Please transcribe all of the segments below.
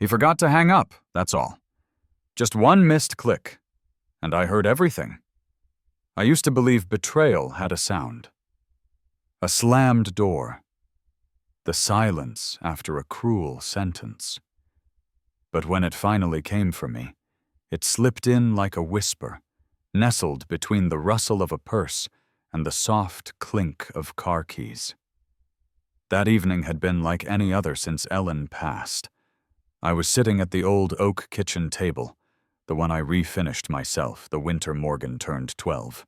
He forgot to hang up, that's all. Just one missed click, and I heard everything. I used to believe betrayal had a sound. A slammed door. The silence after a cruel sentence. But when it finally came for me, it slipped in like a whisper, nestled between the rustle of a purse and the soft clink of car keys. That evening had been like any other since Ellen passed. I was sitting at the old oak kitchen table, the one I refinished myself the winter Morgan turned 12.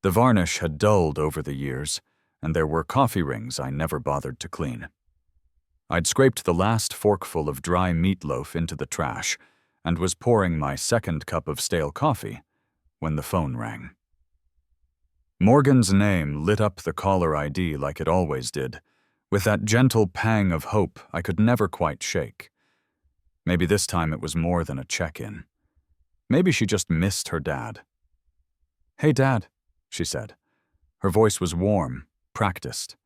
The varnish had dulled over the years, and there were coffee rings I never bothered to clean. I'd scraped the last forkful of dry meatloaf into the trash and was pouring my second cup of stale coffee when the phone rang. Morgan's name lit up the caller ID like it always did, with that gentle pang of hope I could never quite shake. Maybe this time it was more than a check-in. Maybe she just missed her dad. "Hey, Dad," she said. Her voice was warm, practiced.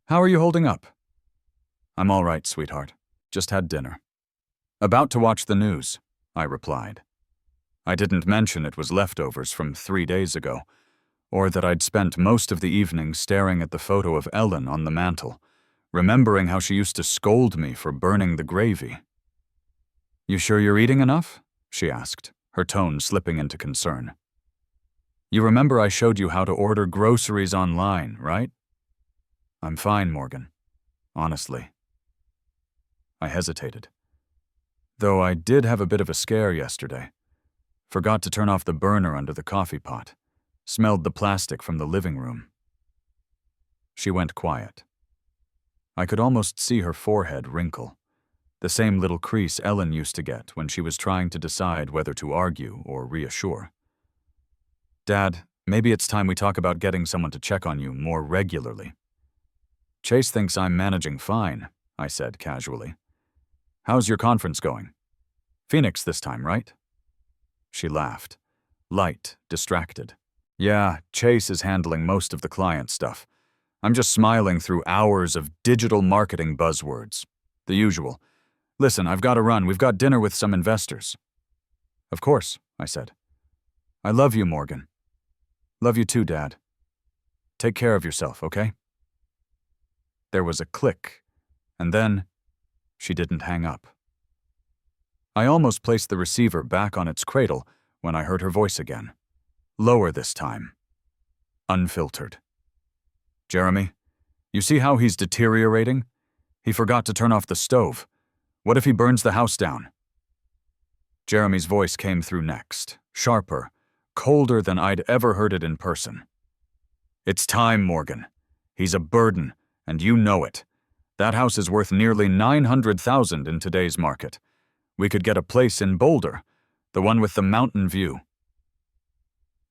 "How are you holding up?" "I'm all right, sweetheart. Just had dinner." "About to watch the news," I replied. I didn't mention it was leftovers from 3 days ago, or that I'd spent most of the evening staring at the photo of Ellen on the mantel, remembering how she used to scold me for burning the gravy. "You sure you're eating enough?" she asked, her tone slipping into concern. "You remember I showed you how to order groceries online, right?" "I'm fine, Morgan. Honestly." I hesitated. Though I did have a bit of a scare yesterday. Forgot to turn off the burner under the coffee pot. Smelled the plastic from the living room. She went quiet. I could almost see her forehead wrinkle, the same little crease Ellen used to get when she was trying to decide whether to argue or reassure. "Dad, maybe it's time we talk about getting someone to check on you more regularly." "Chase thinks I'm managing fine," I said casually. "How's your conference going? Phoenix this time, right?" She laughed, light, distracted. "Yeah, Chase is handling most of the client stuff. I'm just smiling through hours of digital marketing buzzwords. The usual. Listen, I've got to run. We've got dinner with some investors." "Of course," I said. "I love you, Morgan." "Love you too, Dad. Take care of yourself, okay?" There was a click, and then she didn't hang up. I almost placed the receiver back on its cradle when I heard her voice again. Lower this time. Unfiltered. "Jeremy, you see how he's deteriorating? He forgot to turn off the stove. What if he burns the house down?" Jeremy's voice came through next, sharper, colder than I'd ever heard it in person. "It's time, Morgan. He's a burden, and you know it. That house is worth nearly $900,000 in today's market. We could get a place in Boulder, the one with the mountain view."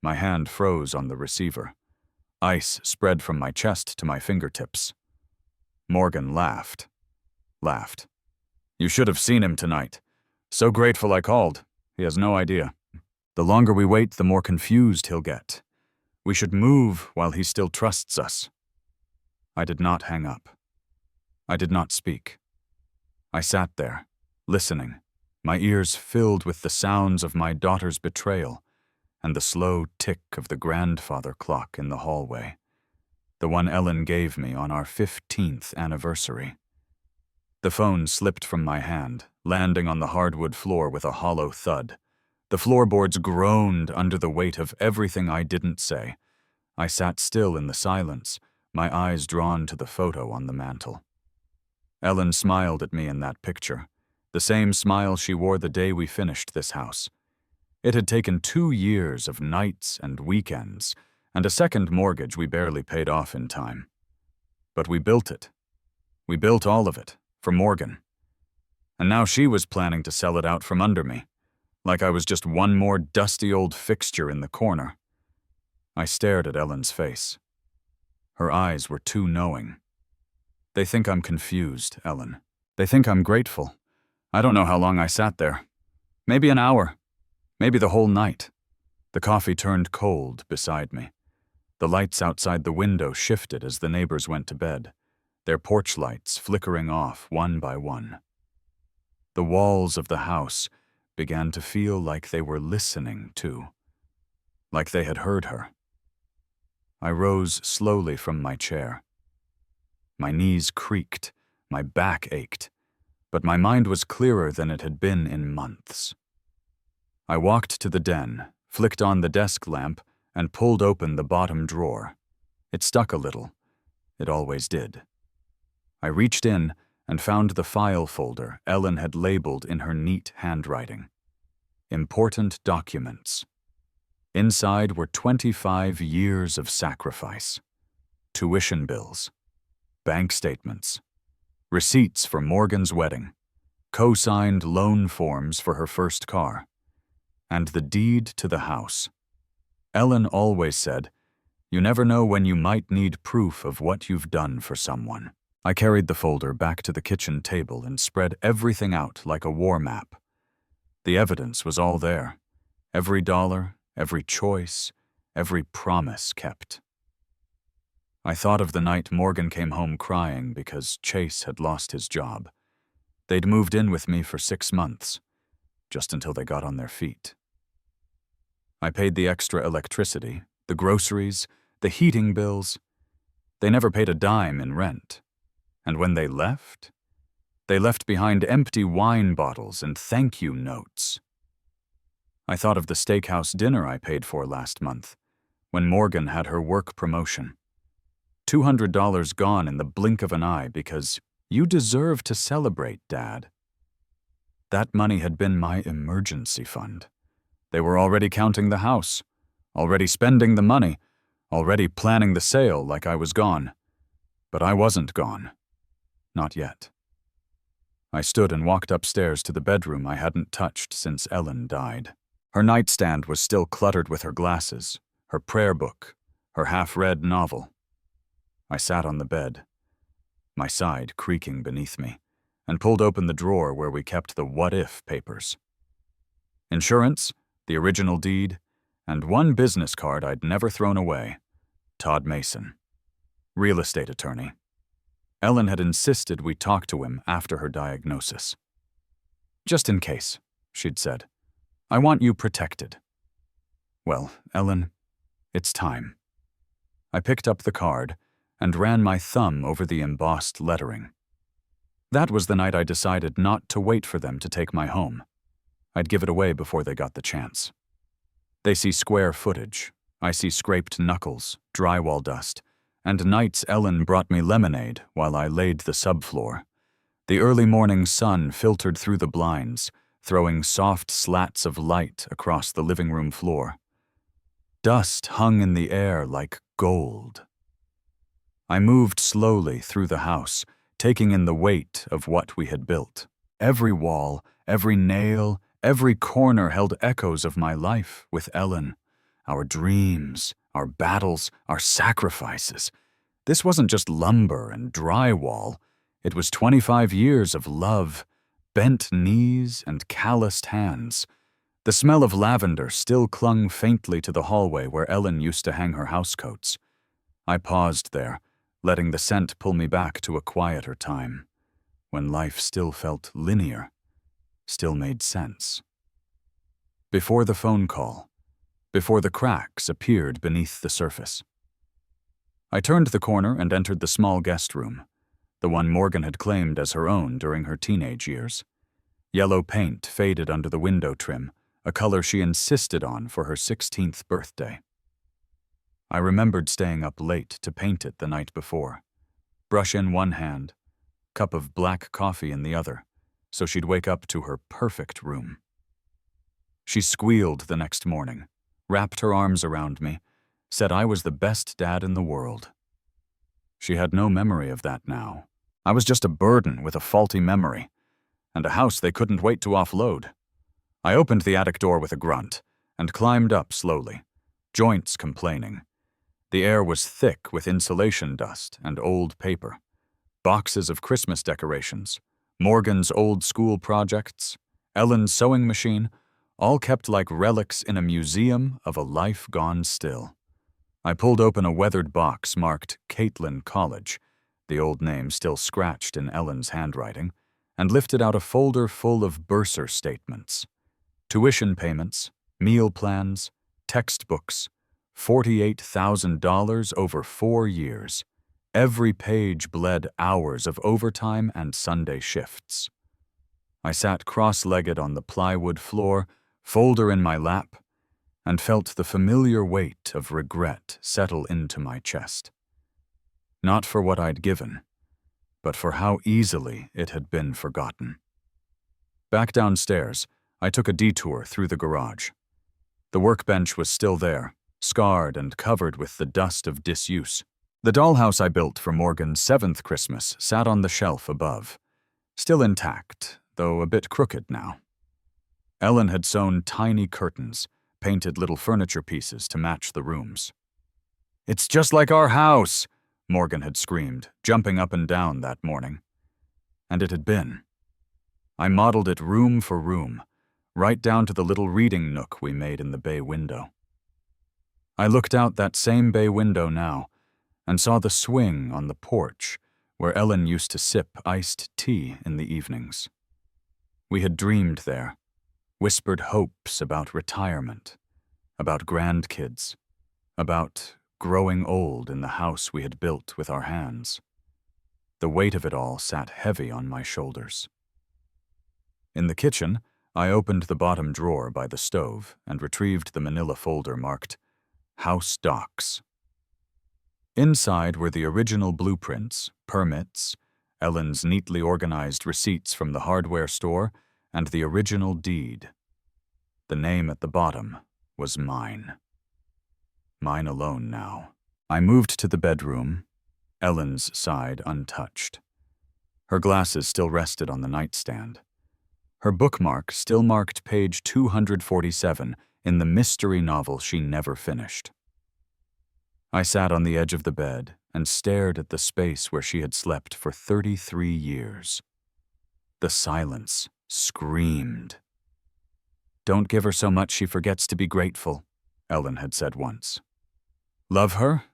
My hand froze on the receiver. Ice spread from my chest to my fingertips. Morgan laughed. "You should have seen him tonight. So grateful I called. He has no idea. The longer we wait, the more confused he'll get. We should move while he still trusts us." I did not hang up. I did not speak. I sat there, listening, my ears filled with the sounds of my daughter's betrayal and the slow tick of the grandfather clock in the hallway, the one Ellen gave me on our 15th anniversary. The phone slipped from my hand, landing on the hardwood floor with a hollow thud. The floorboards groaned under the weight of everything I didn't say. I sat still in the silence, my eyes drawn to the photo on the mantel. Ellen smiled at me in that picture, the same smile she wore the day we finished this house. It had taken 2 years of nights and weekends, and a second mortgage we barely paid off in time. But we built it. We built all of it, for Morgan. And now she was planning to sell it out from under me, like I was just one more dusty old fixture in the corner. I stared at Ellen's face. Her eyes were too knowing. "They think I'm confused, Ellen. They think I'm grateful. I don't know how long I sat there. Maybe an hour. Maybe the whole night." The coffee turned cold beside me. The lights outside the window shifted as the neighbors went to bed, their porch lights flickering off one by one. The walls of the house began to feel like they were listening, too. Like they had heard her. I rose slowly from my chair. My knees creaked, my back ached, but my mind was clearer than it had been in months. I walked to the den, flicked on the desk lamp, and pulled open the bottom drawer. It stuck a little. It always did. I reached in and found the file folder Ellen had labeled in her neat handwriting. Important documents. Inside were 25 years of sacrifice. Tuition bills. Bank statements. Receipts for Morgan's wedding. Co-signed loan forms for her first car. And the deed to the house. Ellen always said, "You never know when you might need proof of what you've done for someone." I carried the folder back to the kitchen table and spread everything out like a war map. The evidence was all there. Every dollar, every choice, every promise kept. I thought of the night Morgan came home crying because Chase had lost his job. They'd moved in with me for 6 months, just until they got on their feet. I paid the extra electricity, the groceries, the heating bills. They never paid a dime in rent. And when they left behind empty wine bottles and thank you notes. I thought of the steakhouse dinner I paid for last month, when Morgan had her work promotion. $200 gone in the blink of an eye because you deserve to celebrate, Dad. That money had been my emergency fund. They were already counting the house, already spending the money, already planning the sale like I was gone. But I wasn't gone. Not yet. I stood and walked upstairs to the bedroom I hadn't touched since Ellen died. Her nightstand was still cluttered with her glasses, her prayer book, her half-read novel. I sat on the bed, my side creaking beneath me, and pulled open the drawer where we kept the what-if papers. Insurance, the original deed, and one business card I'd never thrown away. Todd Mason. Real estate attorney. Ellen had insisted we talk to him after her diagnosis. "Just in case," she'd said. "I want you protected." Well, Ellen, it's time. I picked up the card and ran my thumb over the embossed lettering. That was the night I decided not to wait for them to take my home. I'd give it away before they got the chance. They see square footage. I see scraped knuckles, drywall dust, and nights Ellen brought me lemonade while I laid the subfloor. The early morning sun filtered through the blinds, throwing soft slats of light across the living room floor. Dust hung in the air like gold. I moved slowly through the house, taking in the weight of what we had built. Every wall, every nail, every corner held echoes of my life with Ellen. Our dreams, our battles, our sacrifices. This wasn't just lumber and drywall. It was 25 years of love, bent knees and calloused hands. The smell of lavender still clung faintly to the hallway where Ellen used to hang her housecoats. I paused there, letting the scent pull me back to a quieter time, when life still felt linear, still made sense. Before the phone call, before the cracks appeared beneath the surface. I turned the corner and entered the small guest room, the one Morgan had claimed as her own during her teenage years. Yellow paint faded under the window trim, a color she insisted on for her 16th birthday. I remembered staying up late to paint it the night before. Brush in one hand, cup of black coffee in the other, so she'd wake up to her perfect room. She squealed the next morning, wrapped her arms around me, said I was the best dad in the world. She had no memory of that now. I was just a burden with a faulty memory, and a house they couldn't wait to offload. I opened the attic door with a grunt and climbed up slowly, joints complaining. The air was thick with insulation dust and old paper. Boxes of Christmas decorations, Morgan's old school projects, Ellen's sewing machine, all kept like relics in a museum of a life gone still. I pulled open a weathered box marked Caitlin College, the old name still scratched in Ellen's handwriting, and lifted out a folder full of bursar statements. Tuition payments, meal plans, textbooks, $48,000 over 4 years. Every page bled hours of overtime and Sunday shifts. I sat cross-legged on the plywood floor, folder in my lap, and felt the familiar weight of regret settle into my chest. Not for what I'd given, but for how easily it had been forgotten. Back downstairs, I took a detour through the garage. The workbench was still there, scarred and covered with the dust of disuse. The dollhouse I built for Morgan's 7th Christmas sat on the shelf above, still intact, though a bit crooked now. Ellen had sewn tiny curtains, painted little furniture pieces to match the rooms. "It's just like our house," Morgan had screamed, jumping up and down that morning. And it had been. I modeled it room for room, right down to the little reading nook we made in the bay window. I looked out that same bay window now, and saw the swing on the porch where Ellen used to sip iced tea in the evenings. We had dreamed there, whispered hopes about retirement, about grandkids, about growing old in the house we had built with our hands. The weight of it all sat heavy on my shoulders. In the kitchen, I opened the bottom drawer by the stove and retrieved the manila folder marked House Docs. Inside were the original blueprints, permits, Ellen's neatly organized receipts from the hardware store, and the original deed. The name at the bottom was mine. Mine alone now. I moved to the bedroom, Ellen's side untouched. Her glasses still rested on the nightstand. Her bookmark still marked page 247 in the mystery novel she never finished. I sat on the edge of the bed and stared at the space where she had slept for 33 years. The silence screamed. "Don't give her so much she forgets to be grateful," Ellen had said once. "Love her,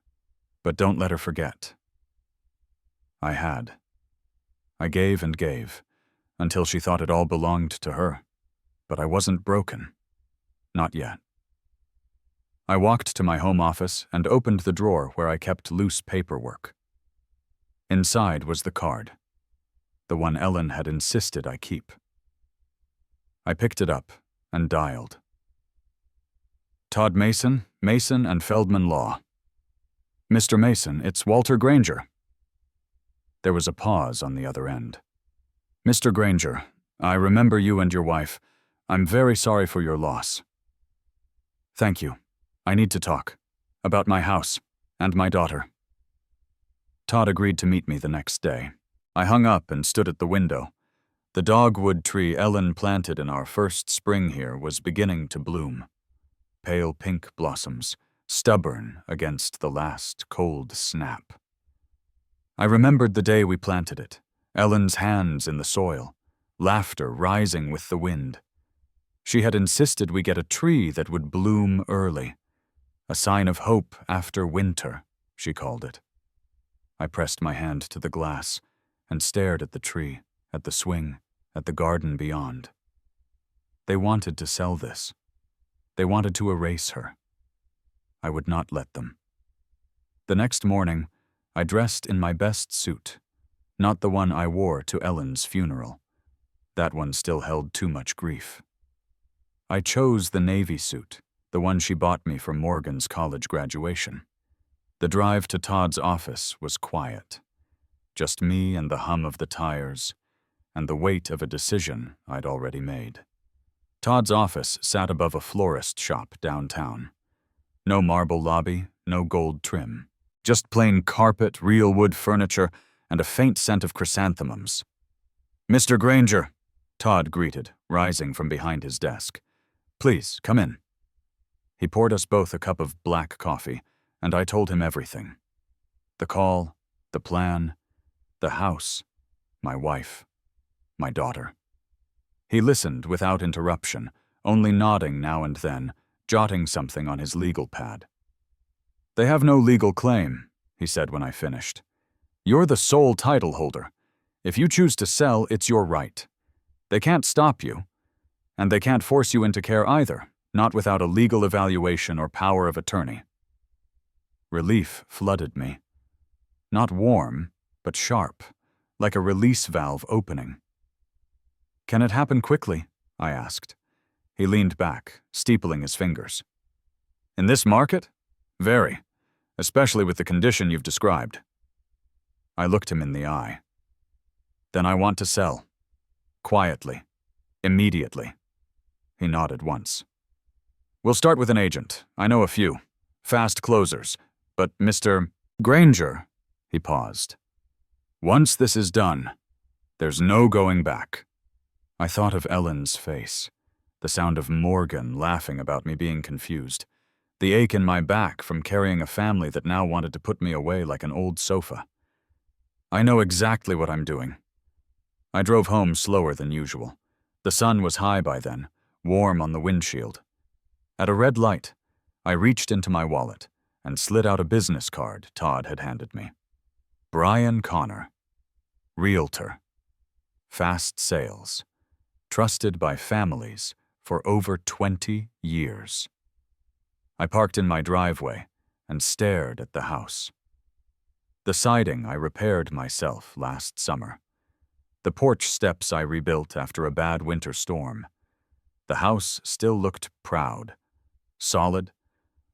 but don't let her forget." I had. I gave and gave, until she thought it all belonged to her. But I wasn't broken. Not yet. I walked to my home office and opened the drawer where I kept loose paperwork. Inside was the card, the one Ellen had insisted I keep. I picked it up and dialed. "Todd Mason, Mason and Feldman Law." "Mr. Mason, it's Walter Granger." There was a pause on the other end. "Mr. Granger, I remember you and your wife. I'm very sorry for your loss." "Thank you. I need to talk. About my house. And my daughter." Todd agreed to meet me the next day. I hung up and stood at the window. The dogwood tree Ellen planted in our first spring here was beginning to bloom. Pale pink blossoms, stubborn against the last cold snap. I remembered the day we planted it, Ellen's hands in the soil, laughter rising with the wind. She had insisted we get a tree that would bloom early. A sign of hope after winter, she called it. I pressed my hand to the glass and stared at the tree, at the swing, at the garden beyond. They wanted to sell this. They wanted to erase her. I would not let them. The next morning, I dressed in my best suit, not the one I wore to Ellen's funeral. That one still held too much grief. I chose the navy suit, the one she bought me for Morgan's college graduation. The drive to Todd's office was quiet. Just me and the hum of the tires, and the weight of a decision I'd already made. Todd's office sat above a florist shop downtown. No marble lobby, no gold trim. Just plain carpet, real wood furniture, and a faint scent of chrysanthemums. "Mr. Granger," Todd greeted, rising from behind his desk. "Please, come in." He poured us both a cup of black coffee, and I told him everything. The call, the plan, the house, my wife, my daughter. He listened without interruption, only nodding now and then, jotting something on his legal pad. "They have no legal claim," he said when I finished. "You're the sole title holder. If you choose to sell, it's your right. They can't stop you, and they can't force you into care either, not without a legal evaluation or power of attorney. Relief flooded me. Not warm, but sharp, like a release valve opening. Can it happen quickly? I asked. He leaned back, steepling his fingers. In this market? Very, especially with the condition you've described. I looked him in the eye. Then I want to sell. Quietly. Immediately. He nodded once. We'll start with an agent. I know a few. Fast closers. But Mr. Granger, he paused. Once this is done, there's no going back. I thought of Ellen's face, the sound of Morgan laughing about me being confused, the ache in my back from carrying a family that now wanted to put me away like an old sofa. I know exactly what I'm doing. I drove home slower than usual. The sun was high by then, warm on the windshield. At a red light, I reached into my wallet and slid out a business card Todd had handed me. Brian Connor, Realtor, fast sales, trusted by families for over 20 years. I parked in my driveway and stared at the house. The siding I repaired myself last summer. The porch steps I rebuilt after a bad winter storm. The house still looked proud, solid,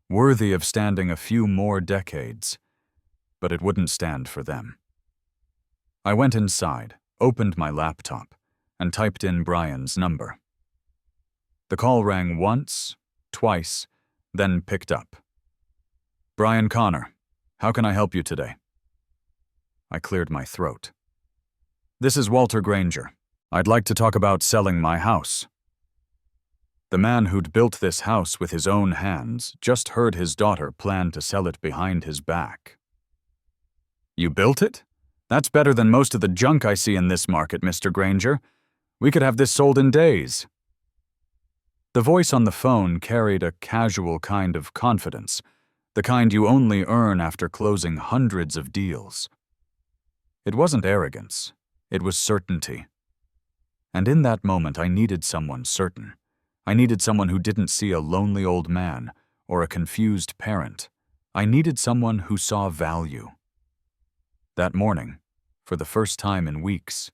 worthy of standing a few more decades, but it wouldn't stand for them. I went inside, opened my laptop, and typed in Brian's number. The call rang once, twice, then picked up. Brian Connor, how can I help you today? I cleared my throat. This is Walter Granger. I'd like to talk about selling my house. The man who'd built this house with his own hands just heard his daughter plan to sell it behind his back. You built it? That's better than most of the junk I see in this market, Mr. Granger. We could have this sold in days. The voice on the phone carried a casual kind of confidence, the kind you only earn after closing hundreds of deals. It wasn't arrogance, it was certainty. And in that moment, I needed someone certain. I needed someone who didn't see a lonely old man or a confused parent. I needed someone who saw value. That morning, for the first time in weeks,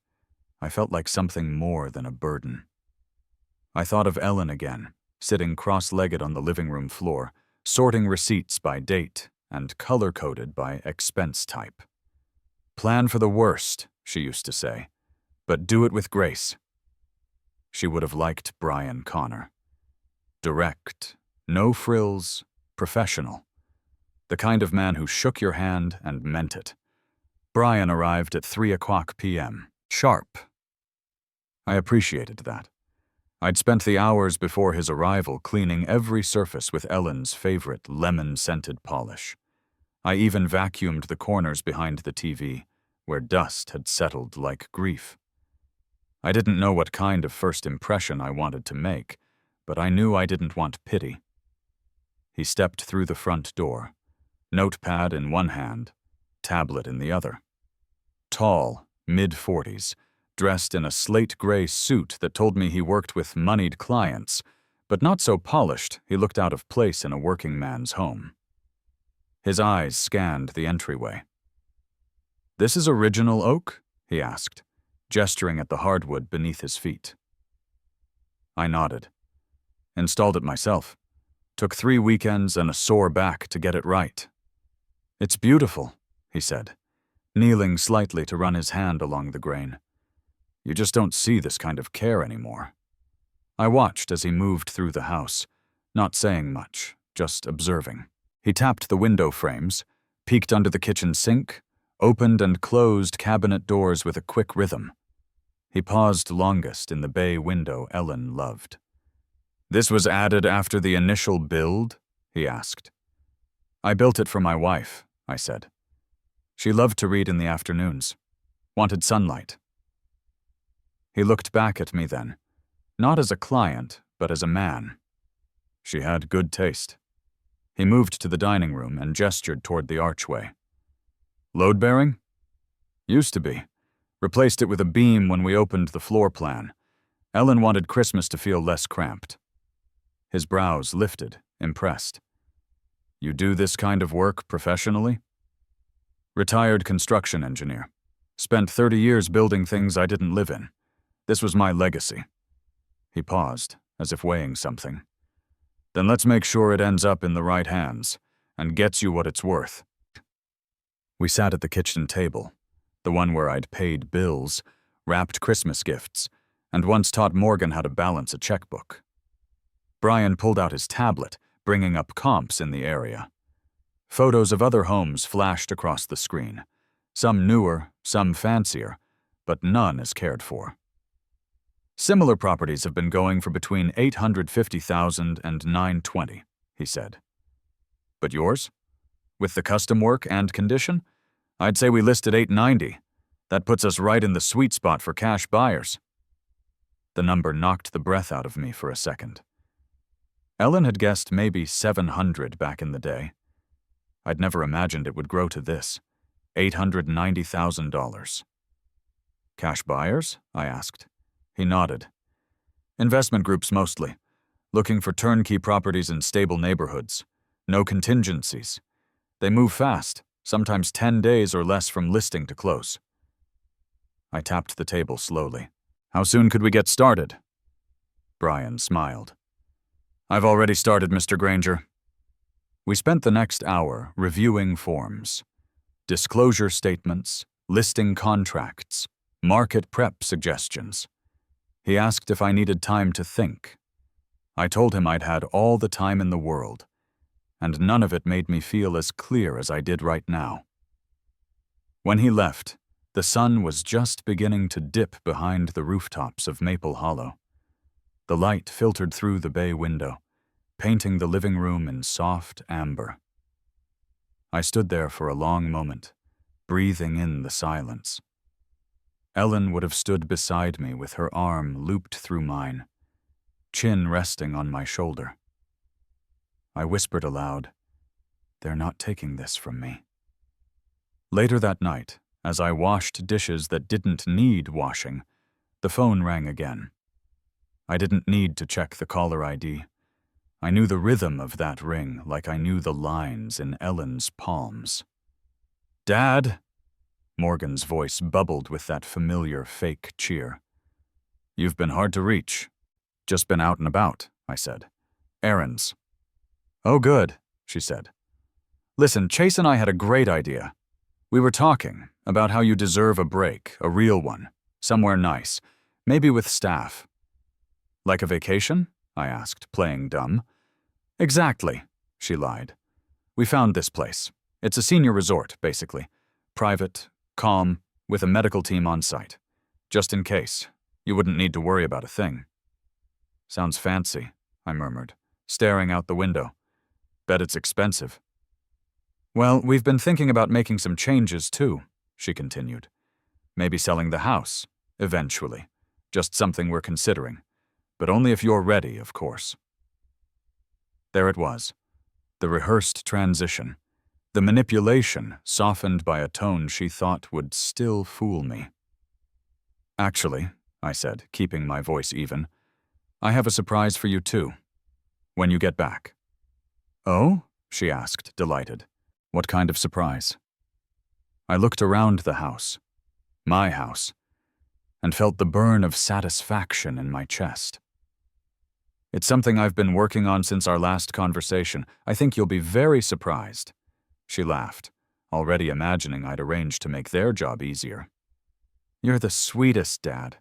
I felt like something more than a burden. I thought of Ellen again, sitting cross-legged on the living room floor, sorting receipts by date and color-coded by expense type. Plan for the worst, she used to say, but do it with grace. She would have liked Brian Connor. Direct, no frills, professional. The kind of man who shook your hand and meant it. Brian arrived at 3:00 p.m., sharp. I appreciated that. I'd spent the hours before his arrival cleaning every surface with Ellen's favorite lemon-scented polish. I even vacuumed the corners behind the TV, where dust had settled like grief. I didn't know what kind of first impression I wanted to make, but I knew I didn't want pity. He stepped through the front door, notepad in one hand, tablet in the other. Tall, mid-40s, dressed in a slate-gray suit that told me he worked with moneyed clients, but not so polished he looked out of place in a working man's home. His eyes scanned the entryway. "This is original oak?" he asked, gesturing at the hardwood beneath his feet. I nodded. Installed it myself. Took 3 weekends and a sore back to get it right. "It's beautiful," he said, kneeling slightly to run his hand along the grain. "You just don't see this kind of care anymore." I watched as he moved through the house, not saying much, just observing. He tapped the window frames, peeked under the kitchen sink, opened and closed cabinet doors with a quick rhythm. He paused longest in the bay window Ellen loved. "This was added after the initial build?" he asked. "I built it for my wife," I said. "She loved to read in the afternoons. Wanted sunlight." He looked back at me then, not as a client, but as a man. She had good taste. He moved to the dining room and gestured toward the archway. "Load-bearing?" "Used to be, Replaced it with a beam when we opened the floor plan. Ellen wanted Christmas to feel less cramped. His brows lifted, impressed. You do this kind of work professionally? Retired construction engineer. Spent 30 years building things I didn't live in. This was my legacy. He paused, as if weighing something. Then let's make sure it ends up in the right hands, and gets you what it's worth. We sat at the kitchen table, the one where I'd paid bills, wrapped Christmas gifts, and once taught Morgan how to balance a checkbook. Brian pulled out his tablet, bringing up comps in the area. Photos of other homes flashed across the screen, some newer, some fancier, but none as cared for. Similar properties have been going for between $850,000 and $920,000, he said. But yours? With the custom work and condition? I'd say we listed $890,000. That puts us right in the sweet spot for cash buyers. The number knocked the breath out of me for a second. Ellen had guessed maybe $700,000 back in the day. I'd never imagined it would grow to this, $890,000. Cash buyers? I asked. He nodded. Investment groups mostly, looking for turnkey properties in stable neighborhoods. No contingencies. They move fast, sometimes 10 days or less from listing to close. I tapped the table slowly. How soon could we get started? Brian smiled. I've already started, Mr. Granger. We spent the next hour reviewing forms, disclosure statements, listing contracts, market prep suggestions. He asked if I needed time to think. I told him I'd had all the time in the world, and none of it made me feel as clear as I did right now. When he left, the sun was just beginning to dip behind the rooftops of Maple Hollow. The light filtered through the bay window, painting the living room in soft amber. I stood there for a long moment, breathing in the silence. Ellen would have stood beside me with her arm looped through mine, chin resting on my shoulder. I whispered aloud, "They're not taking this from me." Later that night, as I washed dishes that didn't need washing, the phone rang again. I didn't need to check the caller ID. I knew the rhythm of that ring like I knew the lines in Ellen's palms. "Dad?" Morgan's voice bubbled with that familiar fake cheer. "You've been hard to reach." "Just been out and about," I said. "Errands." "Oh, good," she said. "Listen, Chase and I had a great idea. We were talking about how you deserve a break, a real one, somewhere nice, maybe with staff." "Like a vacation?" I asked, playing dumb. "Exactly," she lied. "We found this place. It's a senior resort, basically. Private, calm, with a medical team on site. Just in case, you wouldn't need to worry about a thing." "Sounds fancy," I murmured, staring out the window. "Bet it's expensive." "Well, we've been thinking about making some changes, too," she continued. "Maybe selling the house, eventually. Just something we're considering. But only if you're ready, of course." There it was, the rehearsed transition, the manipulation softened by a tone she thought would still fool me. "Actually," I said, keeping my voice even, "I have a surprise for you too, when you get back." "Oh?" she asked, delighted. "What kind of surprise?" I looked around the house, my house, and felt the burn of satisfaction in my chest. "It's something I've been working on since our last conversation. I think you'll be very surprised." She laughed, already imagining I'd arranged to make their job easier. "You're the sweetest, Dad."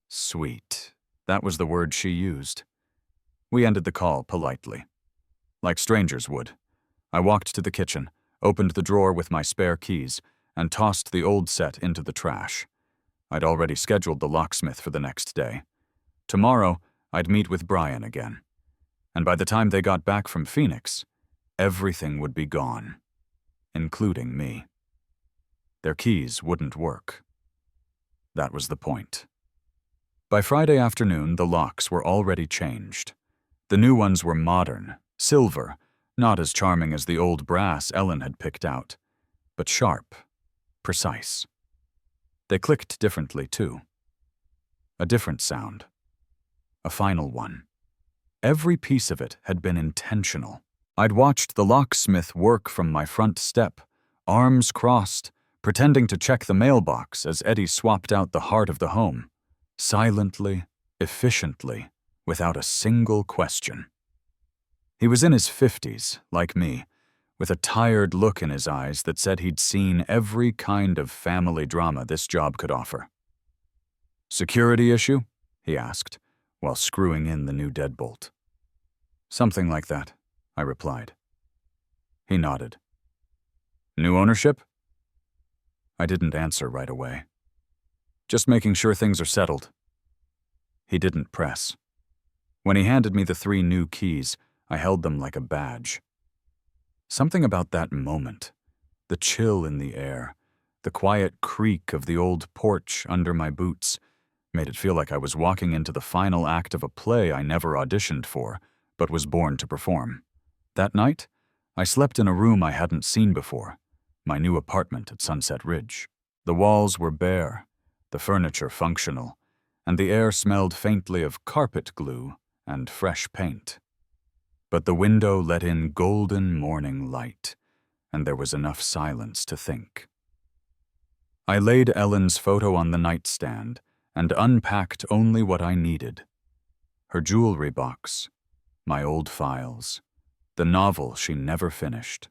Sweet. That was the word she used. We ended the call politely, like strangers would. I walked to the kitchen, opened the drawer with my spare keys, and tossed the old set into the trash. I'd already scheduled the locksmith for the next day. Tomorrow, I'd meet with Brian again. And by the time they got back from Phoenix, everything would be gone, including me. Their keys wouldn't work. That was the point. By Friday afternoon, the locks were already changed. The new ones were modern, silver, not as charming as the old brass Ellen had picked out, but sharp, precise. They clicked differently, too. A different sound. A final one. Every piece of it had been intentional. I'd watched the locksmith work from my front step, arms crossed, pretending to check the mailbox as Eddie swapped out the heart of the home. Silently, efficiently, without a single question. He was in his 50s, like me, with a tired look in his eyes that said he'd seen every kind of family drama this job could offer. "Security issue?" he asked, while screwing in the new deadbolt. "Something like that," I replied. He nodded. "New ownership?" I didn't answer right away. "Just making sure things are settled." He didn't press. When he handed me the 3 new keys, I held them like a badge. Something about that moment, the chill in the air, the quiet creak of the old porch under my boots, made it feel like I was walking into the final act of a play I never auditioned for, but was born to perform. That night, I slept in a room I hadn't seen before, my new apartment at Sunset Ridge. The walls were bare, the furniture functional, and the air smelled faintly of carpet glue and fresh paint. But the window let in golden morning light, and there was enough silence to think. I laid Ellen's photo on the nightstand and unpacked only what I needed. Her jewelry box, my old files, the novel she never finished,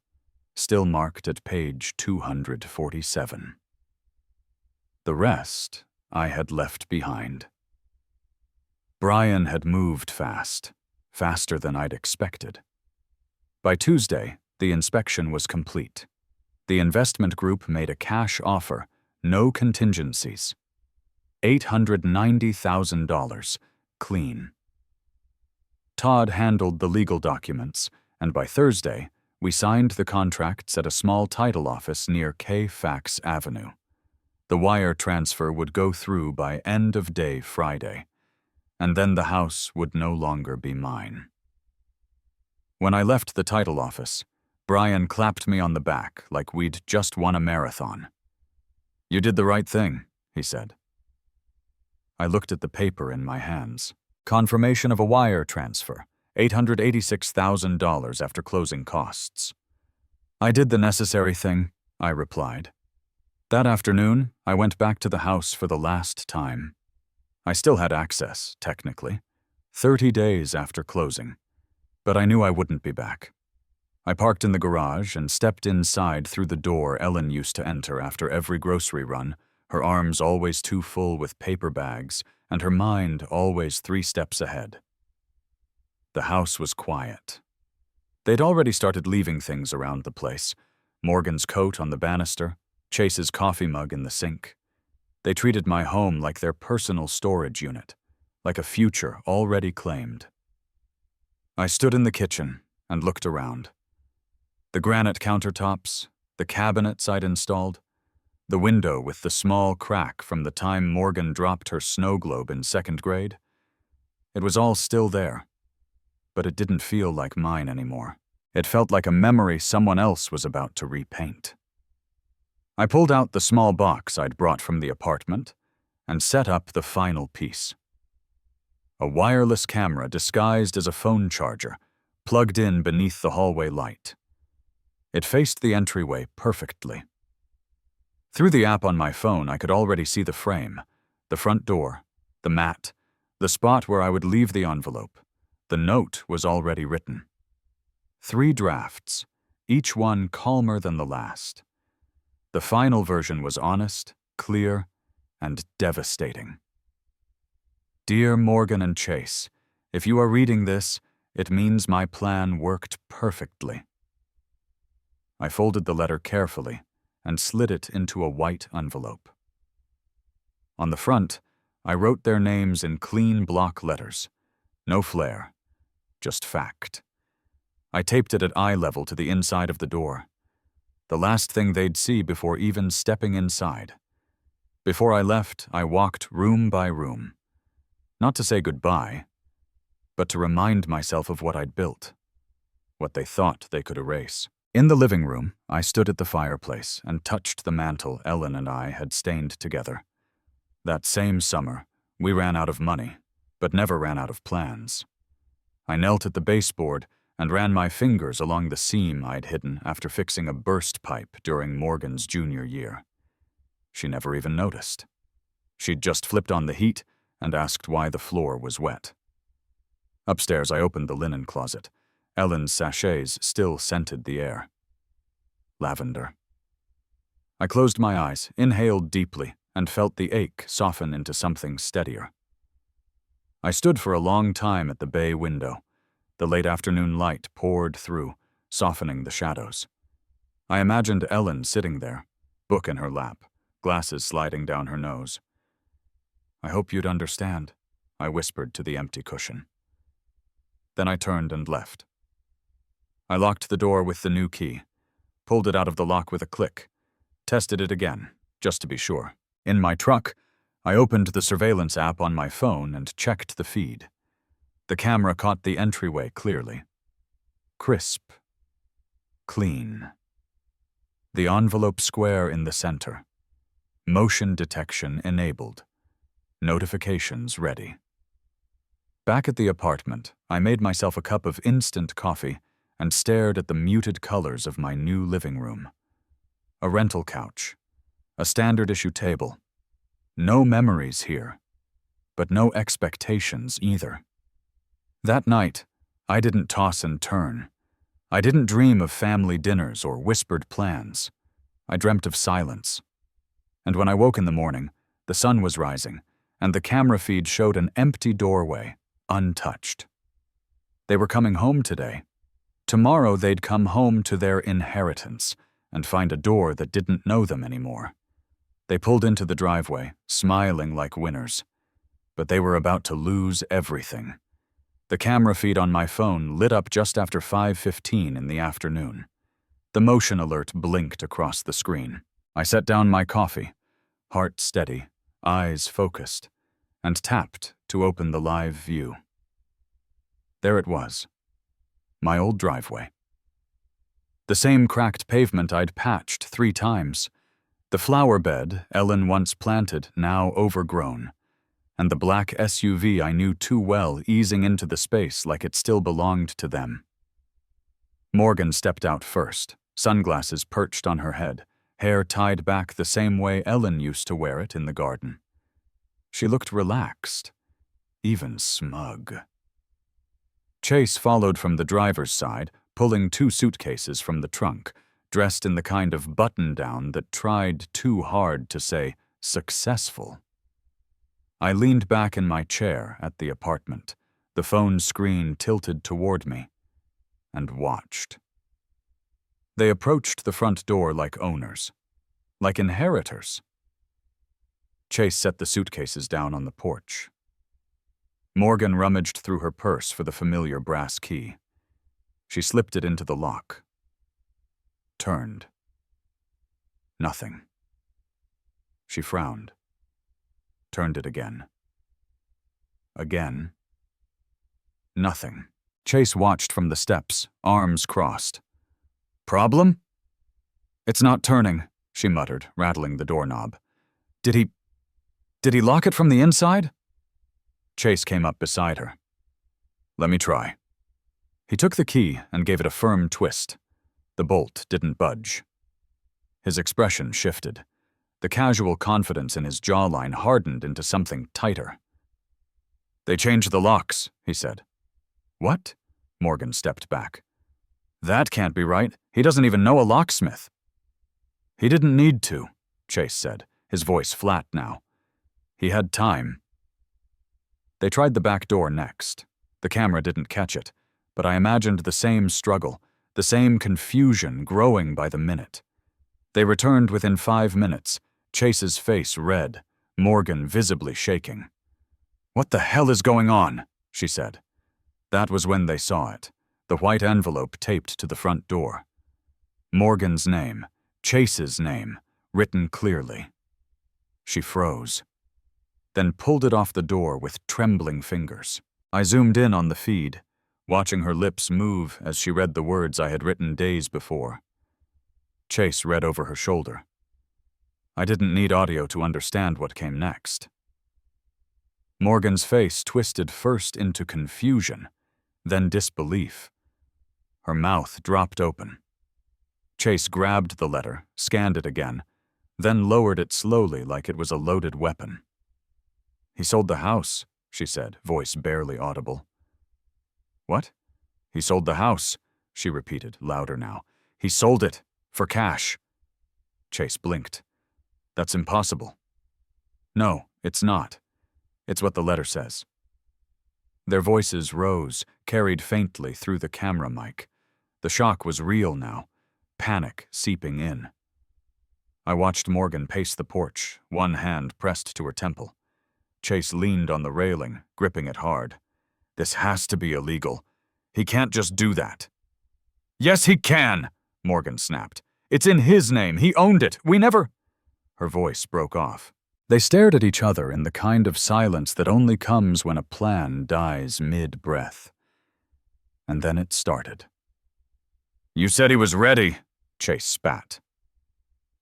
still marked at page 247. The rest I had left behind. Brian had moved fast, faster than I'd expected. By Tuesday, the inspection was complete. The investment group made a cash offer, no contingencies. $890,000, clean. Todd handled the legal documents, and by Thursday, we signed the contracts at a small title office near K-Fax Avenue. The wire transfer would go through by end of day Friday, and then the house would no longer be mine. When I left the title office, Brian clapped me on the back like we'd just won a marathon. "You did the right thing," he said. I looked at the paper in my hands. Confirmation of a wire transfer, $886,000 after closing costs. "I did the necessary thing," I replied. That afternoon, I went back to the house for the last time. I still had access, technically, 30 days after closing, but I knew I wouldn't be back. I parked in the garage and stepped inside through the door Ellen used to enter after every grocery run, her arms always too full with paper bags, and her mind always 3 steps ahead. The house was quiet. They'd already started leaving things around the place. Morgan's coat on the banister, Chase's coffee mug in the sink. They treated my home like their personal storage unit, like a future already claimed. I stood in the kitchen and looked around. The granite countertops, the cabinets I'd installed, the window with the small crack from the time Morgan dropped her snow globe in 2nd grade. It was all still there, but it didn't feel like mine anymore. It felt like a memory someone else was about to repaint. I pulled out the small box I'd brought from the apartment and set up the final piece. A wireless camera disguised as a phone charger, plugged in beneath the hallway light. It faced the entryway perfectly. Through the app on my phone, I could already see the frame, the front door, the mat, the spot where I would leave the envelope. The note was already written. 3 drafts, each one calmer than the last. The final version was honest, clear, and devastating. Dear Morgan and Chase, if you are reading this, it means my plan worked perfectly. I folded the letter carefully and slid it into a white envelope. On the front, I wrote their names in clean block letters. No flair, just fact. I taped it at eye level to the inside of the door. The last thing they'd see before even stepping inside. Before I left, I walked room by room. Not to say goodbye, but to remind myself of what I'd built, what they thought they could erase. In the living room, I stood at the fireplace and touched the mantle Ellen and I had stained together. That same summer, we ran out of money, but never ran out of plans. I knelt at the baseboard and ran my fingers along the seam I'd hidden after fixing a burst pipe during Morgan's junior year. She never even noticed. She'd just flipped on the heat and asked why the floor was wet. Upstairs, I opened the linen closet. Ellen's sachets still scented the air. Lavender. I closed my eyes, inhaled deeply, and felt the ache soften into something steadier. I stood for a long time at the bay window. The late afternoon light poured through, softening the shadows. I imagined Ellen sitting there, book in her lap, glasses sliding down her nose. "I hope you'd understand," I whispered to the empty cushion. Then I turned and left. I locked the door with the new key, pulled it out of the lock with a click, tested it again, just to be sure. In my truck, I opened the surveillance app on my phone and checked the feed. The camera caught the entryway clearly. Crisp. Clean. The envelope square in the center. Motion detection enabled. Notifications ready. Back at the apartment, I made myself a cup of instant coffee and stared at the muted colors of my new living room. A rental couch. A standard-issue table. No memories here, but no expectations either. That night, I didn't toss and turn. I didn't dream of family dinners or whispered plans. I dreamt of silence. And when I woke in the morning, the sun was rising, and the camera feed showed an empty doorway, untouched. They were coming home today. Tomorrow they'd come home to their inheritance and find a door that didn't know them anymore. They pulled into the driveway, smiling like winners. But they were about to lose everything. The camera feed on my phone lit up just after 5:15 in the afternoon. The motion alert blinked across the screen. I set down my coffee, heart steady, eyes focused, and tapped to open the live view. There it was. My old driveway. The same cracked pavement I'd patched 3 times. The flower bed Ellen once planted, now overgrown. And the black SUV I knew too well easing into the space like it still belonged to them. Morgan stepped out first, sunglasses perched on her head, hair tied back the same way Ellen used to wear it in the garden. She looked relaxed, even smug. Chase followed from the driver's side, pulling 2 suitcases from the trunk, dressed in the kind of button-down that tried too hard to say successful. I leaned back in my chair at the apartment, the phone screen tilted toward me, and watched. They approached the front door like owners, like inheritors. Chase set the suitcases down on the porch. Morgan rummaged through her purse for the familiar brass key. She slipped it into the lock. Turned. Nothing. She frowned. Turned it again. Again. Nothing. Chase watched from the steps, arms crossed. "Problem?" "It's not turning," she muttered, rattling the doorknob. Did he lock it from the inside?" Chase came up beside her. "Let me try." He took the key and gave it a firm twist. The bolt didn't budge. His expression shifted. The casual confidence in his jawline hardened into something tighter. "They changed the locks," he said. "What?" Morgan stepped back. "That can't be right. He doesn't even know a locksmith." "He didn't need to," Chase said, his voice flat now. "He had time." They tried the back door next. The camera didn't catch it, but I imagined the same struggle, the same confusion growing by the minute. They returned within 5 minutes, Chase's face red, Morgan visibly shaking. "What the hell is going on?" she said. That was when they saw it, the white envelope taped to the front door. Morgan's name, Chase's name, written clearly. She froze, then pulled it off the door with trembling fingers. I zoomed in on the feed. watching her lips move as she read the words I had written days before. Chase read over her shoulder. I didn't need audio to understand what came next. Morgan's face twisted first into confusion, then disbelief. Her mouth dropped open. Chase grabbed the letter, scanned it again, then lowered it slowly like it was a loaded weapon. "He sold the house," she said, voice barely audible. "What?" "He sold the house," she repeated, louder now. "He sold it. For cash." Chase blinked. "That's impossible." "No, it's not. It's what the letter says." Their voices rose, carried faintly through the camera mic. The shock was real now, panic seeping in. I watched Morgan pace the porch, one hand pressed to her temple. Chase leaned on the railing, gripping it hard. "This has to be illegal. He can't just do that." "Yes, he can," Morgan snapped. "It's in his name. He owned it. We never—" Her voice broke off. They stared at each other in the kind of silence that only comes when a plan dies mid-breath. And then it started. "You said he was ready," Chase spat.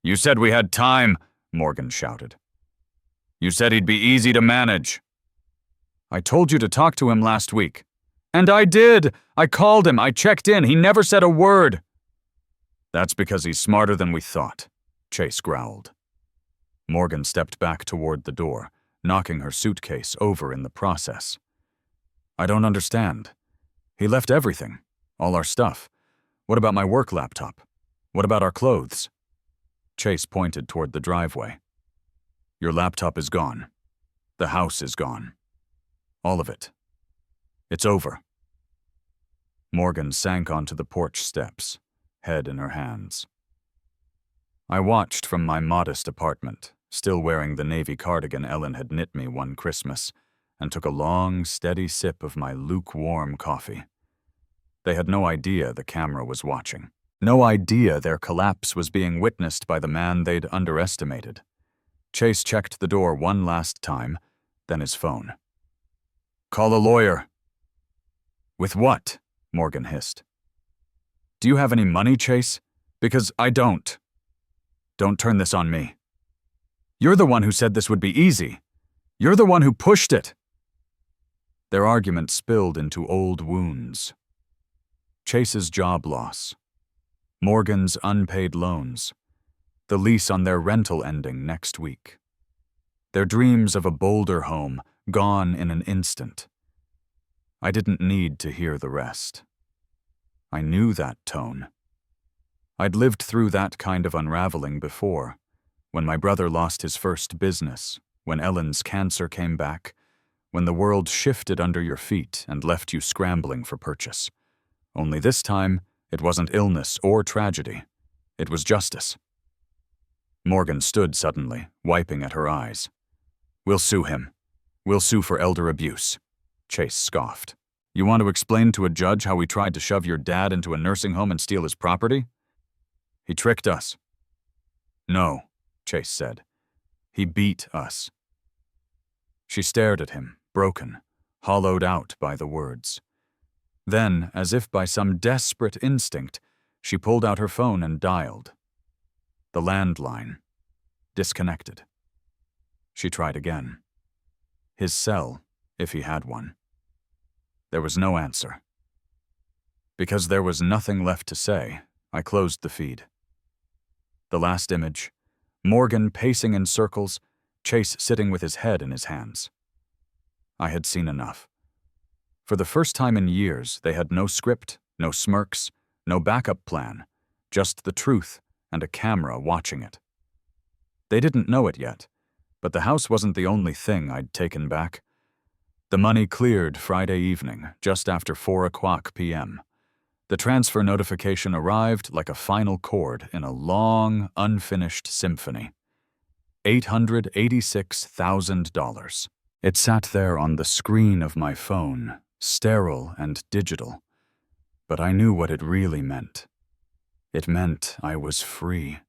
"You said we had time," Morgan shouted. "You said he'd be easy to manage." "I told you to talk to him last week." "And I did! I called him, I checked in, he never said a word." "That's because he's smarter than we thought," Chase growled. Morgan stepped back toward the door, knocking her suitcase over in the process. "I don't understand. He left everything, all our stuff. What about my work laptop? What about our clothes?" Chase pointed toward the driveway. "Your laptop is gone. The house is gone. All of it. It's over." Morgan sank onto the porch steps, head in her hands. I watched from my modest apartment, still wearing the navy cardigan Ellen had knit me one Christmas, and took a long, steady sip of my lukewarm coffee. They had no idea the camera was watching. No idea their collapse was being witnessed by the man they'd underestimated. Chase checked the door one last time, then his phone. "Call a lawyer." "With what?" Morgan hissed. "Do you have any money, Chase? Because I don't." "Don't turn this on me. You're the one who said this would be easy. You're the one who pushed it." Their argument spilled into old wounds. Chase's job loss. Morgan's unpaid loans. The lease on their rental ending next week. Their dreams of a bolder home gone in an instant. I didn't need to hear the rest. I knew that tone. I'd lived through that kind of unraveling before, when my brother lost his first business, when Ellen's cancer came back, when the world shifted under your feet and left you scrambling for purchase. Only this time, it wasn't illness or tragedy. It was justice. Morgan stood suddenly, wiping at her eyes. "We'll sue him. We'll sue for elder abuse," Chase scoffed. "You want to explain to a judge how we tried to shove your dad into a nursing home and steal his property? He tricked us." "No," Chase said. "He beat us." She stared at him, broken, hollowed out by the words. Then, as if by some desperate instinct, she pulled out her phone and dialed. The landline. Disconnected. She tried again. His cell, if he had one. There was no answer. Because there was nothing left to say, I closed the feed. The last image, Morgan pacing in circles, Chase sitting with his head in his hands. I had seen enough. For the first time in years, they had no script, no smirks, no backup plan, just the truth and a camera watching it. They didn't know it yet, but the house wasn't the only thing I'd taken back. The money cleared Friday evening, just after 4:00 p.m. The transfer notification arrived like a final chord in a long, unfinished symphony. $886,000. It sat there on the screen of my phone, sterile and digital. But I knew what it really meant. It meant I was free.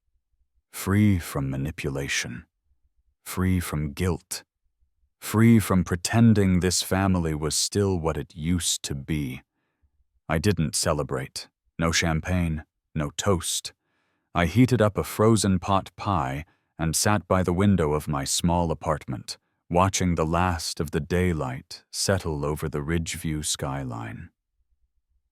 Free from manipulation. Free from guilt. Free from pretending this family was still what it used to be. I didn't celebrate. No champagne, no toast. I heated up a frozen pot pie and sat by the window of my small apartment, watching the last of the daylight settle over the Ridgeview skyline.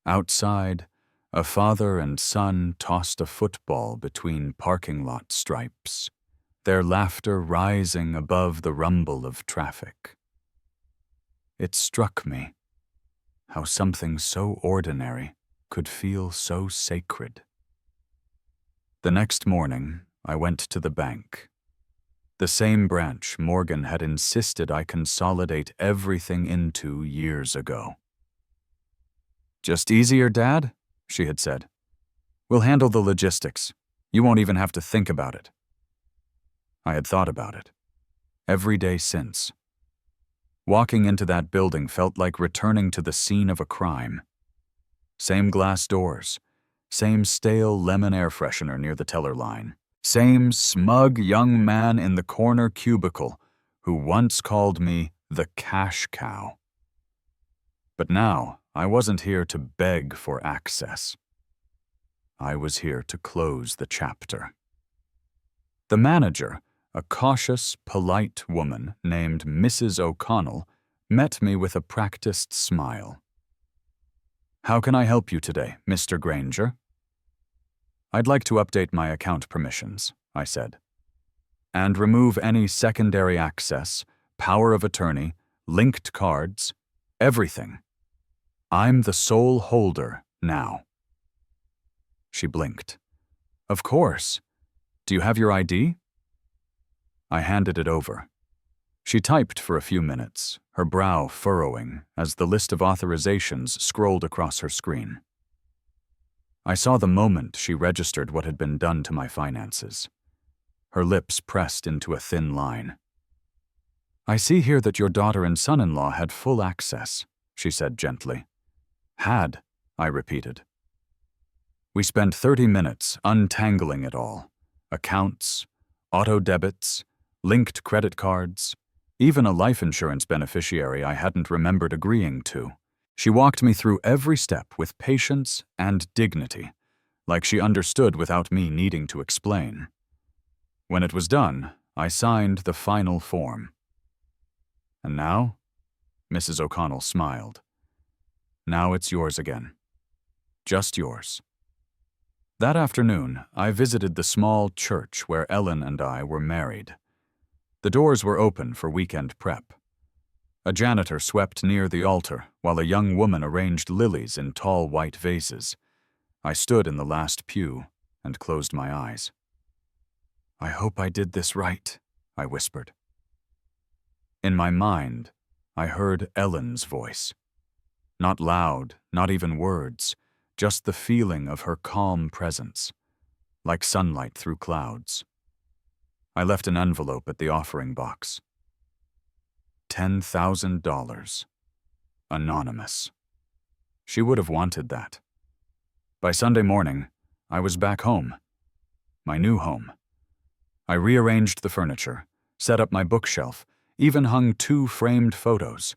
Outside, a father and son tossed a football between parking lot stripes, their laughter rising above the rumble of traffic. It struck me how something so ordinary could feel so sacred. The next morning, I went to the bank. The same branch Morgan had insisted I consolidate everything into years ago. "Just easier, Dad?" she had said. "We'll handle the logistics. You won't even have to think about it." I had thought about it. Every day since. Walking into that building felt like returning to the scene of a crime. Same glass doors, same stale lemon air freshener near the teller line, same smug young man in the corner cubicle who once called me the cash cow. But now, I wasn't here to beg for access. I was here to close the chapter. The manager, a cautious, polite woman named Mrs. O'Connell, met me with a practiced smile. "How can I help you today, Mr. Granger?" "I'd like to update my account permissions," I said, "and remove any secondary access, power of attorney, linked cards, everything. I'm the sole holder now." She blinked. "Of course. Do you have your ID?" I handed it over. She typed for a few minutes, her brow furrowing as the list of authorizations scrolled across her screen. I saw the moment she registered what had been done to my finances. Her lips pressed into a thin line. "I see here that your daughter and son-in-law had full access," she said gently. "Had," I repeated. We spent 30 minutes untangling it all. Accounts, auto debits, linked credit cards, even a life insurance beneficiary I hadn't remembered agreeing to. She walked me through every step with patience and dignity, like she understood without me needing to explain. When it was done, I signed the final form. "And now?" Mrs. O'Connell smiled. "Now it's yours again. Just yours." That afternoon, I visited the small church where Ellen and I were married. The doors were open for weekend prep. A janitor swept near the altar while a young woman arranged lilies in tall white vases. I stood in the last pew and closed my eyes. "I hope I did this right," I whispered. In my mind, I heard Ellen's voice. Not loud, not even words, just the feeling of her calm presence, like sunlight through clouds. I left an envelope at the offering box. $10,000. Anonymous. She would have wanted that. By Sunday morning, I was back home. My new home. I rearranged the furniture, set up my bookshelf, even hung 2 framed photos.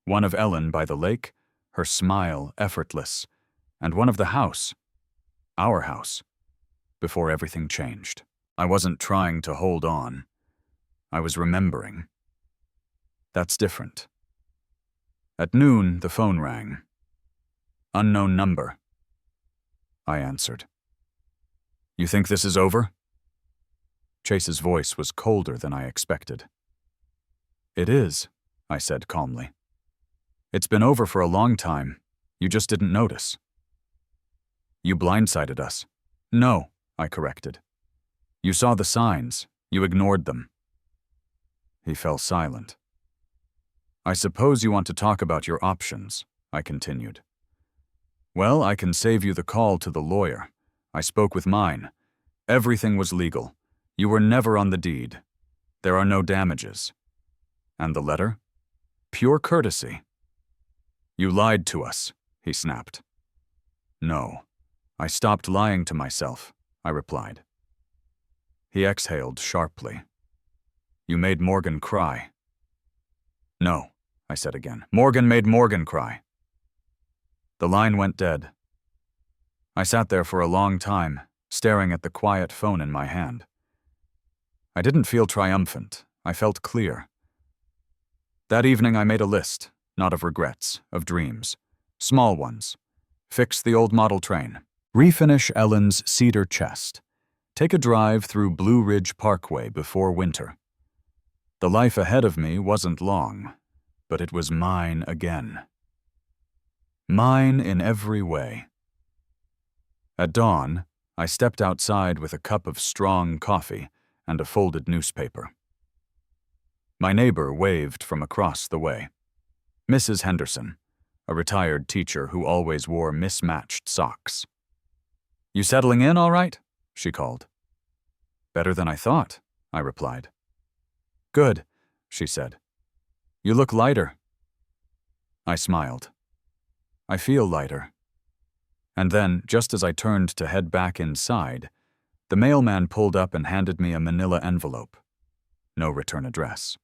One of Ellen by the lake, her smile effortless, and one of the house, our house, before everything changed. I wasn't trying to hold on. I was remembering. That's different. At noon, the phone rang. "Unknown number." I answered. "You think this is over?" Chase's voice was colder than I expected. "It is," I said calmly. "It's been over for a long time. You just didn't notice." "You blindsided us." "No," I corrected. "You saw the signs. You ignored them." He fell silent. "I suppose you want to talk about your options," I continued. "Well, I can save you the call to the lawyer. I spoke with mine. Everything was legal. You were never on the deed. There are no damages. And the letter? Pure courtesy." "You lied to us," he snapped. "No. I stopped lying to myself," I replied. He exhaled sharply. "You made Morgan cry." "No," I said again. "Morgan made Morgan cry." The line went dead. I sat there for a long time, staring at the quiet phone in my hand. I didn't feel triumphant. I felt clear. That evening I made a list, not of regrets, of dreams. Small ones. Fix the old model train. Refinish Ellen's cedar chest. Take a drive through Blue Ridge Parkway before winter. The life ahead of me wasn't long, but it was mine again. Mine in every way. At dawn, I stepped outside with a cup of strong coffee and a folded newspaper. My neighbor waved from across the way. Mrs. Henderson, a retired teacher who always wore mismatched socks. "You settling in all right?" she called. "Better than I thought," I replied. "Good," she said. "You look lighter." I smiled. "I feel lighter." And then, just as I turned to head back inside, the mailman pulled up and handed me a manila envelope. No return address.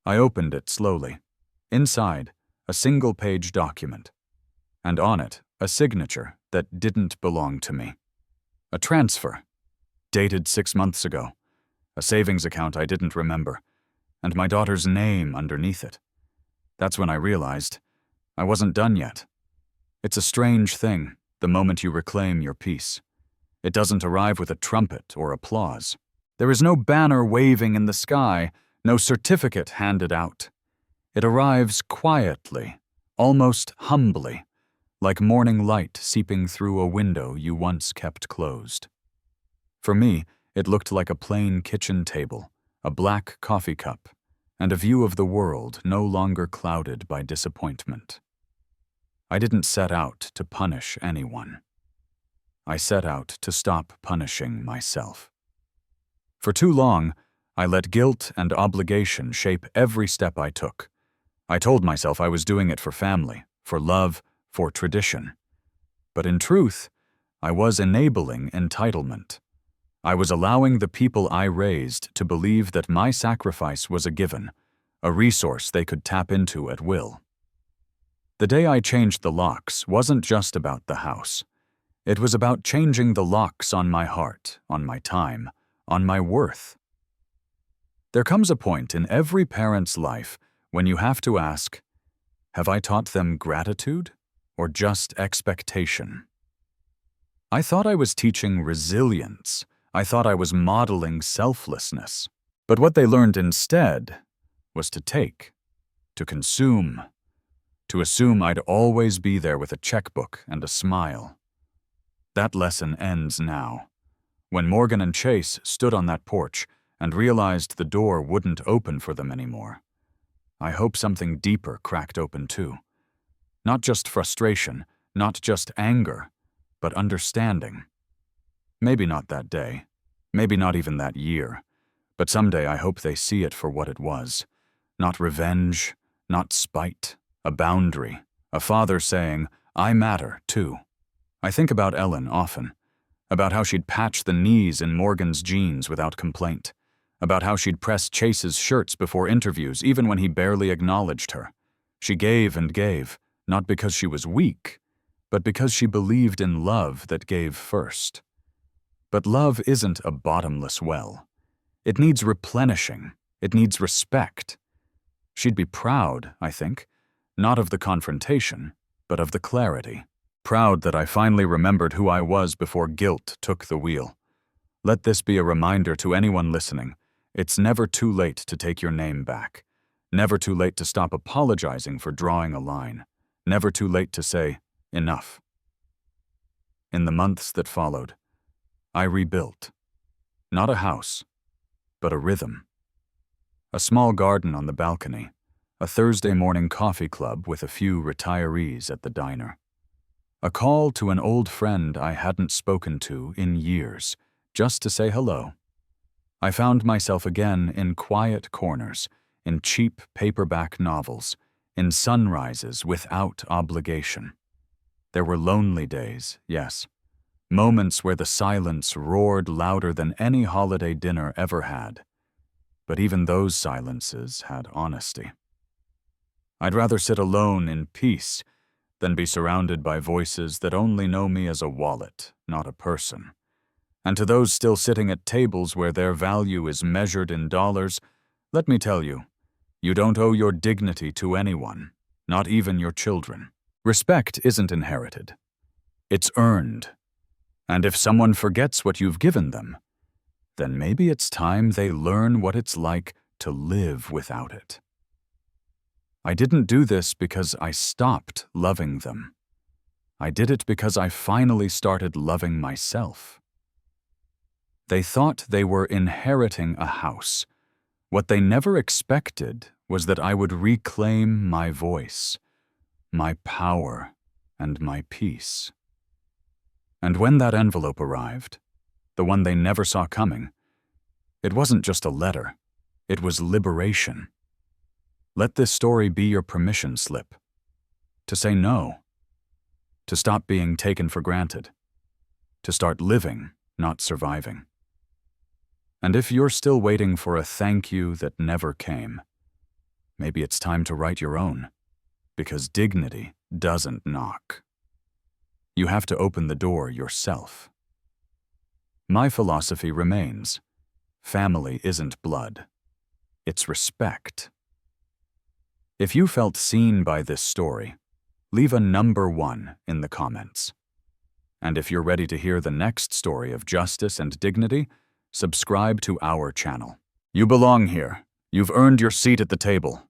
I opened it slowly. Inside, a single-page document. And on it, a signature that didn't belong to me. A transfer. Dated 6 months ago. A savings account I didn't remember. And my daughter's name underneath it. That's when I realized I wasn't done yet. It's a strange thing, the moment you reclaim your peace. It doesn't arrive with a trumpet or applause. There is no banner waving in the sky, no certificate handed out. It arrives quietly, almost humbly, like morning light seeping through a window you once kept closed. For me, it looked like a plain kitchen table, a black coffee cup, and a view of the world no longer clouded by disappointment. I didn't set out to punish anyone. I set out to stop punishing myself. For too long, I let guilt and obligation shape every step I took. I told myself I was doing it for family, for love, for tradition. But in truth, I was enabling entitlement. I was allowing the people I raised to believe that my sacrifice was a given, a resource they could tap into at will. The day I changed the locks wasn't just about the house. It was about changing the locks on my heart, on my time, on my worth. There comes a point in every parent's life when you have to ask, have I taught them gratitude or just expectation? I thought I was teaching resilience. I thought I was modeling selflessness. But what they learned instead was to take, to consume, to assume I'd always be there with a checkbook and a smile. That lesson ends now. When Morgan and Chase stood on that porch and realized the door wouldn't open for them anymore, I hope something deeper cracked open too. Not just frustration, not just anger, but understanding. Maybe not that day, maybe not even that year, but someday I hope they see it for what it was. Not revenge, not spite, a boundary, a father saying, I matter too. I think about Ellen often, about how she'd patch the knees in Morgan's jeans without complaint, about how she'd press Chase's shirts before interviews even when he barely acknowledged her. She gave and gave, not because she was weak, but because she believed in love that gave first. But love isn't a bottomless well. It needs replenishing. It needs respect. She'd be proud, I think, not of the confrontation, but of the clarity. Proud that I finally remembered who I was before guilt took the wheel. Let this be a reminder to anyone listening. It's never too late to take your name back. Never too late to stop apologizing for drawing a line. Never too late to say, enough. In the months that followed, I rebuilt. Not a house, but a rhythm. A small garden on the balcony, a Thursday morning coffee club with a few retirees at the diner. A call to an old friend I hadn't spoken to in years, just to say hello. I found myself again in quiet corners, in cheap paperback novels, in sunrises without obligation. There were lonely days, yes. Moments where the silence roared louder than any holiday dinner ever had. But even those silences had honesty. I'd rather sit alone in peace than be surrounded by voices that only know me as a wallet, not a person. And to those still sitting at tables where their value is measured in dollars, let me tell you, you don't owe your dignity to anyone, not even your children. Respect isn't inherited. It's earned. And if someone forgets what you've given them, then maybe it's time they learn what it's like to live without it. I didn't do this because I stopped loving them. I did it because I finally started loving myself. They thought they were inheriting a house. What they never expected was that I would reclaim my voice, my power, and my peace. And when that envelope arrived, the one they never saw coming, it wasn't just a letter, it was liberation. Let this story be your permission slip. To say no. To stop being taken for granted. To start living, not surviving. And if you're still waiting for a thank you that never came, maybe it's time to write your own, because dignity doesn't knock. You have to open the door yourself. My philosophy remains, family isn't blood, it's respect. If you felt seen by this story, leave a number 1 in the comments. And if you're ready to hear the next story of justice and dignity, subscribe to our channel. You belong here. You've earned your seat at the table.